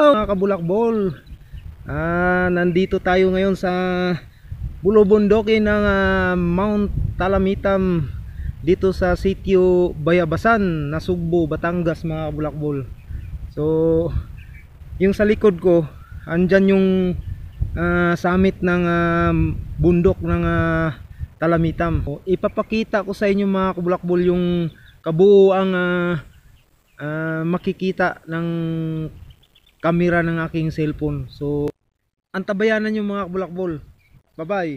Hello mga kabulakbol. Nandito tayo ngayon sa bulubundukin ng Mount Talamitam dito sa sitio Bayabasan, Nasugbo, Batangas mga kabulakbol. So yung sa likod ko andyan yung summit ng bundok ng Talamitam. Ipapakita ko sa inyo mga kabulakbol yung kabuuang makikita ng camera ng aking cellphone. So antabayanan nyo mga kabulakbol. Bye bye.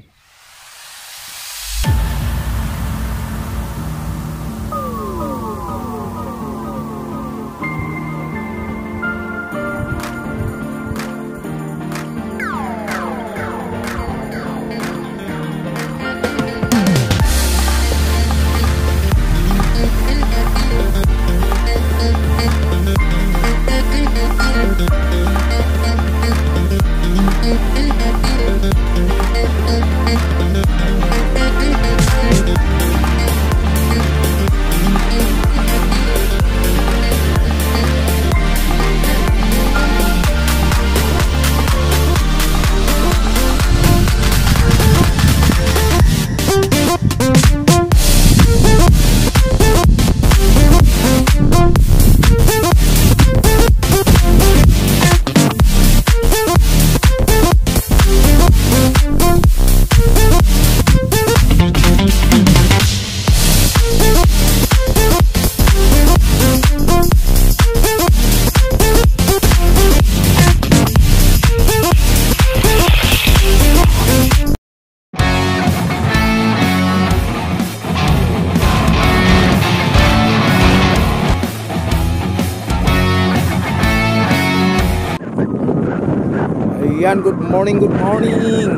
Ayan, good morning, good morning.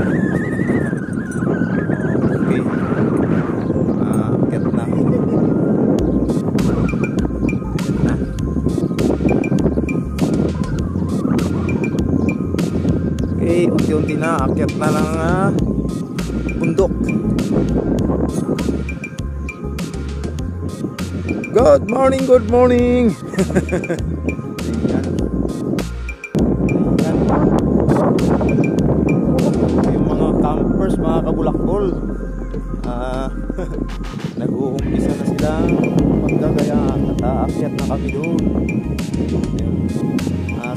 Okay. Get na. Okay, unti-unti na akyat na ng bundok. Good morning, good morning. Campers mga kabulakbol, nag-uumpisa na silang maggagaya at aakyat na kami doon.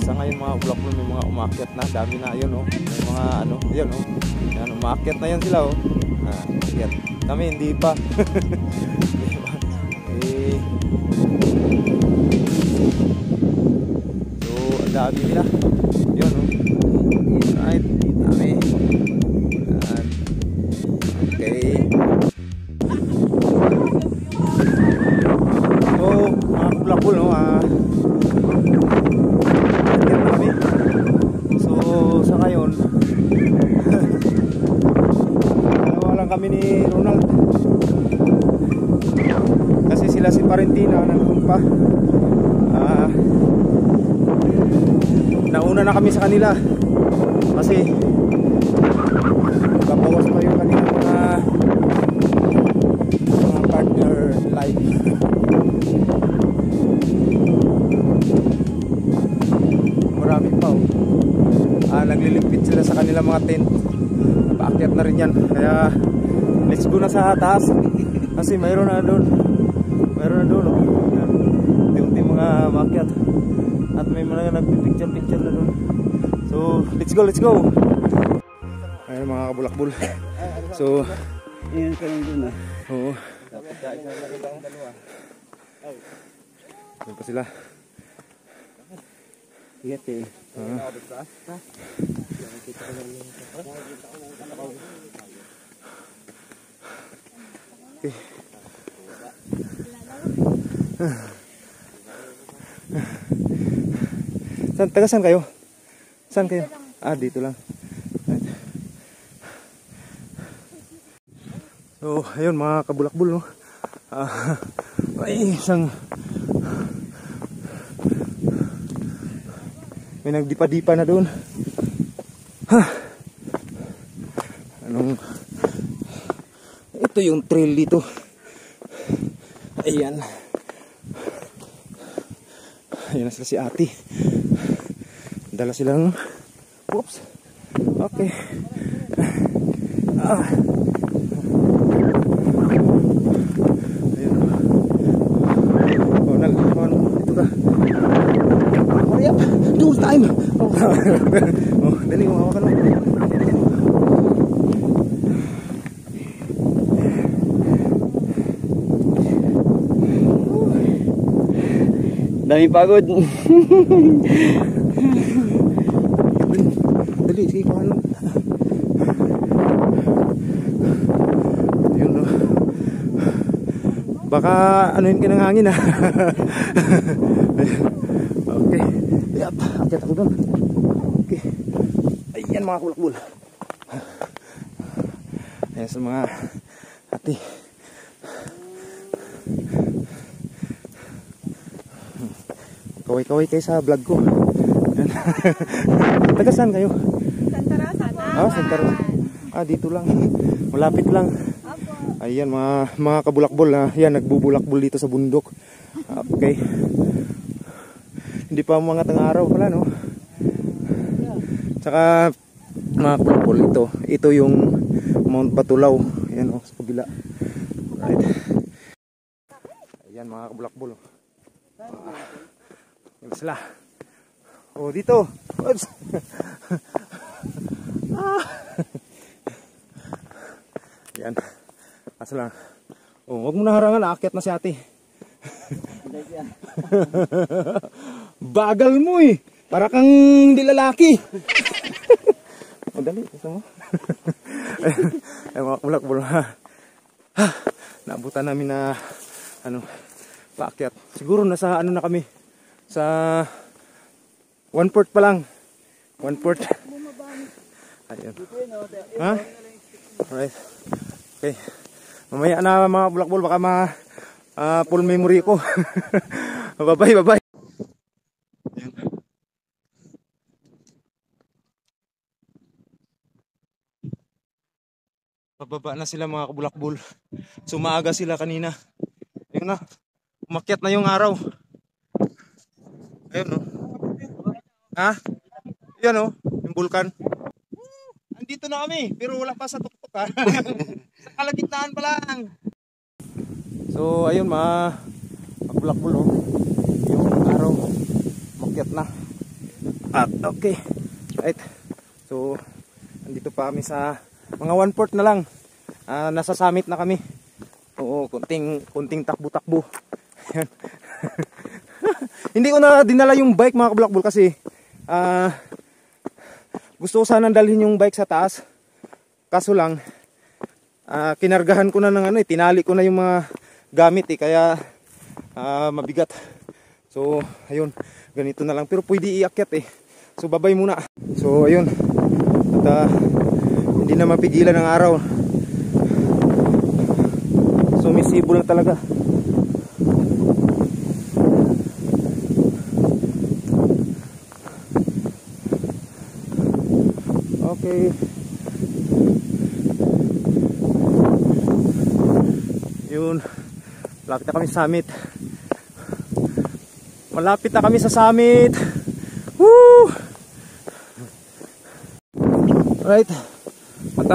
Sa ngayon mga kabulakbol may mga umakyat na, dami na yun oh. May mga ano, yun oh. Yan, umakyat na yan sila oh. Akyat. Kami hindi pa. So ang dami nila. Yun oh. Right, dami. Okay. So, mga kabulakbol, no? Kami. So, sa ngayon, dalawa lang kami ni Ronald. Kasi sila si Parentina nandun pa. Nauna na kami sa kanila. Kasi kabawas pa yung kanilang mga partner life. Marami pa oh. Naglilimpit sila sa kanilang mga tent. Napaakyat na rin yan. Kaya let's go na sa taas. Kasi mayroon na doon. Mayroon na doon oh. Unti-unti mga maakyat. At may mga nagpipicture na doon. So let's go, let's go. Ayun mga kabulakbol. So yun ka lang dun ah. Oo. Yun pa sila. Igat eh. Okay. Taga-saan kayo? Saan kayo? Dito lang. So, ayun mga kabulakbol no. Ay, isang may nagdipa-dipa na doon. Anong ito yung trail dito. Ayan. Ayan na sila si ate. Dala silang, oops, okay. Ayun. Oh, dito ka. Hurry up, dual time. Oh, dali, hawakan mo. Dami pagod. Dali, sige ko ano. Ayun no. Baka anuin ka ng hangin ah. Okay. Yap, akit ako doon. Okay. Ayan mga kulakbul. Ayan sa mga hati. Kaway-kaway kayo sa vlog ko. Taga saan kayo? Santa Rosa. Santa Rosa. Dito lang. Malapit lang. Ayan mga kabulakbol na. Yan, nagbubulakbol dito sa bundok. Okay. Hindi pa mga tang-araw pala, no? Tsaka mga kabulakbol ito yung Mount Batulaw. Ayan sa kabila. Right. Ayan mga kabulakbol. Sila. Dito. Oops. Yan. Asa lang. Wag mo na harangan, aakyat na si ate. Bagal mo eh. Para kang hindi lalaki. Dali, gusto mo? Ay mga bulak-bulak ha. Naabutan namin na paakyat. Siguro nasa na kami. Sa 1/4 pa lang. 1/4. Ayun. Ha? Alright. Okay. Mamaya na mga bulakbol baka full memory ko. Bye bye. Ayun. Pababa na sila mga kabulakbol. Sumaaga sila kanina. Ayun na. Umakyat na yung araw. Ayun, no? Yan, no? Yung vulkan. Andito na kami, pero wala pa sa tuktok, ha? Sa kalagitnaan pa lang. So, ayun, mga bulakbol, oh. Yung araw, makyat na. Okay. Right. So, andito pa kami sa mga 1/4 na lang. Nasa summit na kami. Oo, kunting takbo-takbo. Ayan. Hindi ko na dinala yung bike mga kabulakbol kasi gusto ko sana dalhin yung bike sa taas. Kaso lang kinargahan ko na ng tinali ko na yung mga gamit kaya mabigat. So ayun, ganito na lang pero pwede iakyat So babay muna. So ayun. At hindi na mapigilan ng araw. Sumisibol na talaga. Okay. Yun. Malapit na kami sa summit. Malapit na kami sa summit. Woo! Right. At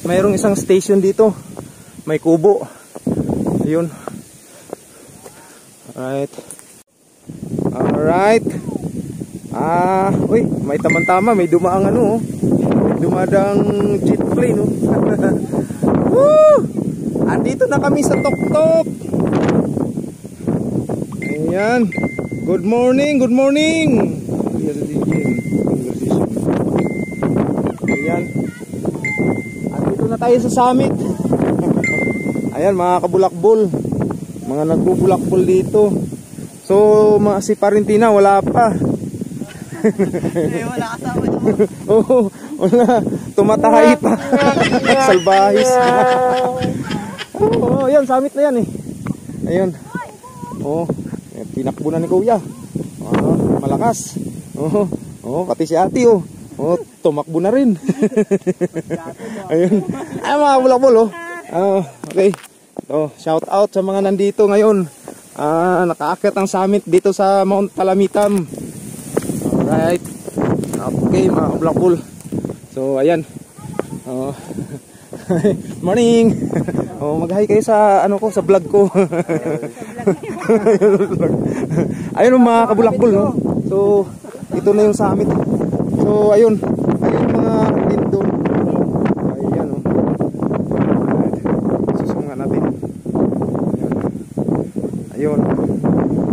mayroong isang station dito. May kubo. Ayun. Alright. Alright. Uy, may tama-tama, may dumaang dumadang jet plane, Woo! Andito na kami sa tuktok. Ayan. Good morning, good morning. Ayan. Andito na tayo sa summit. Ayan mga kabulakbol. Mga nagbubulakbol dito. So, si Parentina wala pa. Wala kasama naman. Oo, wala. Tumatahay pa. Salbahis. Oo, yan, summit na yan Ayun. Oo, pinakbo na ni Kuya. Malakas. Oo, pati si ate tumakbo na rin. Ayun. Ay mga bulakbol okay. So, shout out sa mga nandito ngayon. Nakaakyat ang summit dito sa Mount Talamitam. Alright. Okay mga kabulakbol. So ayan. Oh. Morning. Oh, mag-hi kayo sa ano ko, sa vlog ko. Ayun mga kabulakbol, no. So ito na yung summit. So ayun. Ayun mga lindon. Ayan oh. Susungan natin. Ayun.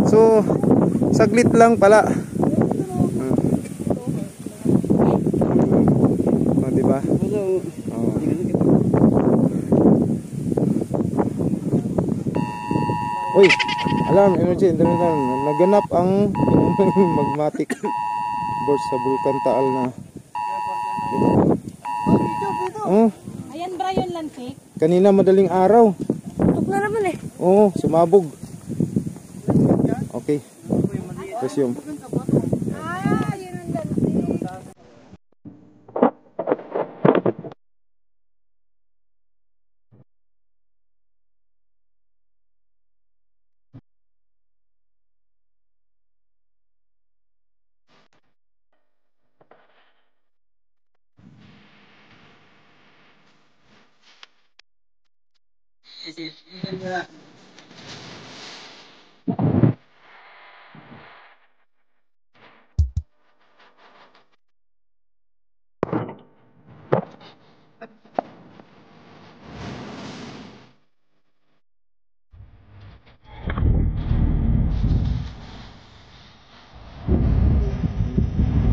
So saglit lang pala. Oh, diba? Oh. Uy, alam, energy, naganap ang magmatic burst sa Bulkan Taal na. Oh, Ayan, Brian Lansik. kanina madaling araw. Tuk na naman eh. Oh, sumabog. Okay. Resume. Ah, yun ang Lansik.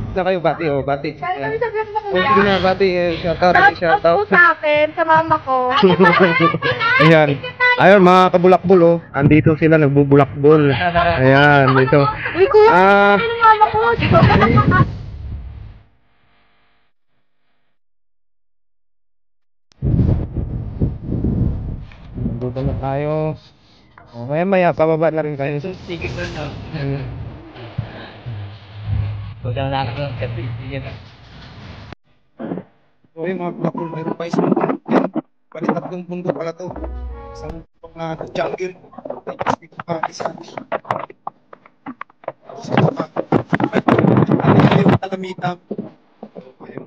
Na kayo bati, oh, bati. Sabi Oh, sige na, bati, shout out, shout out. sa akin, sa mama ko. Ayan. Ayun mga kabulakbol, oh. Andito sila nagbubulakbol. Ayan, dito. Uy, kuya, Ah, yung mama ko. dito na tayo. Oh, maya pababa na rin kayo. Sige ko na. Huwag na ako ng kasi. So yung mga kabulakbol, mayroon pa isang yan. Palitatlong bundok pala to. Isang jungle. Tapos dito pa isa. Tapos dito pa. Ano yung talamitam. So, ayun.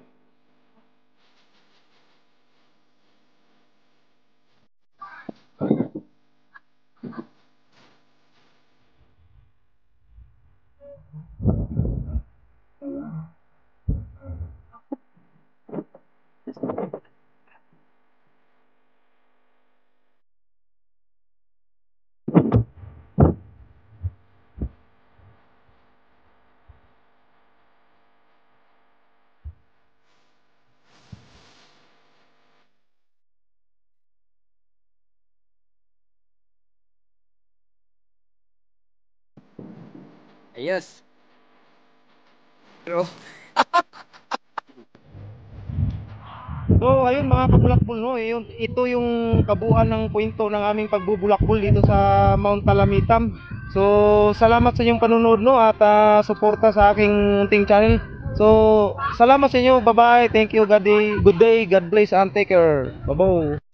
Ayos. Pero, So ayun mga kabulakbol, no, ito yung kabuuan ng kwento ng aming pagbubulakbol dito sa Mount Talamitam. So salamat sa inyong panunood, no, at suporta sa aking munting channel. So salamat sa inyo, bye bye, thank you, good day, God bless and take care, bye bye.